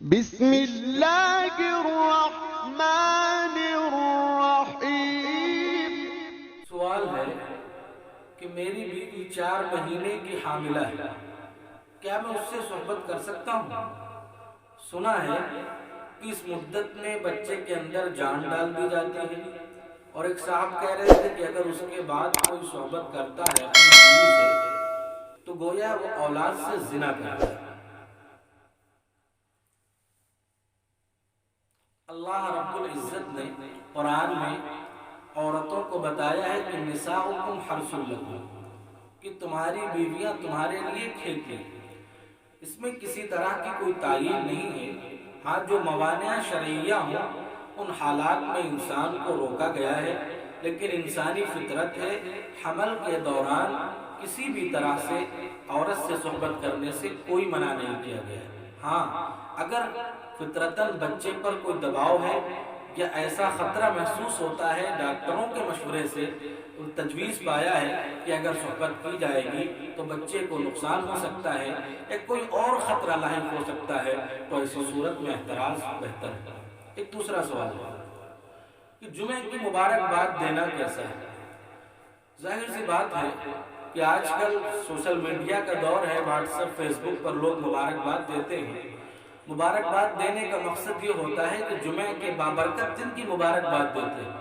بسم اللہ الرحمن الرحیم۔ سوال ہے کہ میری بیوی 4 مہینے کی حاملہ ہے، کیا میں اس سے صحبت کر سکتا ہوں؟ سنا ہے کہ اس مدت میں بچے کے اندر جان ڈال دی جاتی ہے، اور ایک صاحب کہہ رہے تھے کہ اگر اس کے بعد کوئی صحبت کرتا ہے اپنی بیوی سے تو گویا وہ اولاد سے زنا کرتا ہے۔ اللہ رب العزت نے قرآن میں عورتوں کو بتایا ہے کہ نساؤکم حرث لکم، کہ تمہاری بیویاں تمہارے لیے کھیت ہیں۔ اس میں کسی طرح کی کوئی تعین نہیں ہے، ہاں جو موانع شرعیہ ہوں ان حالات میں انسان کو روکا گیا ہے، لیکن انسانی فطرت ہے، حمل کے دوران کسی بھی طرح سے عورت سے صحبت کرنے سے کوئی منع نہیں کیا گیا ہے۔ ہاں اگر فطرتاً بچے پر کوئی دباؤ ہے یا ایسا خطرہ محسوس ہوتا ہے، ڈاکٹروں کے مشورے سے تجویز پایا ہے کہ اگر صحبت کی جائے گی تو بچے کو نقصان ہو سکتا ہے یا کوئی اور خطرہ لاحق ہو سکتا ہے، تو ایسی صورت میں احتراز بہتر ہے۔ ایک دوسرا سوال ہے کہ جمعے کی مبارکباد دینا کیسا ہے؟ ظاہر سی بات ہے کہ آج کل سوشل میڈیا کا دور ہے، واٹس ایپ فیس بک پر لوگ مبارکباد دیتے ہیں۔ مبارکباد دینے کا مقصد یہ ہوتا ہے کہ جمعے کے بابرکت دن کی مبارکباد دیتے ہیں۔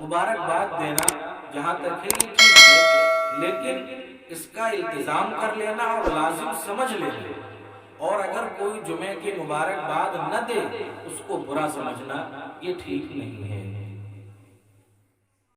مبارکباد دینا جہاں تک ہے یہ ٹھیک ہے، لیکن اس کا التزام کر لینا اور لازم سمجھ لینا، اور اگر کوئی جمعے کی مبارکباد نہ دے اس کو برا سمجھنا، یہ ٹھیک نہیں ہے۔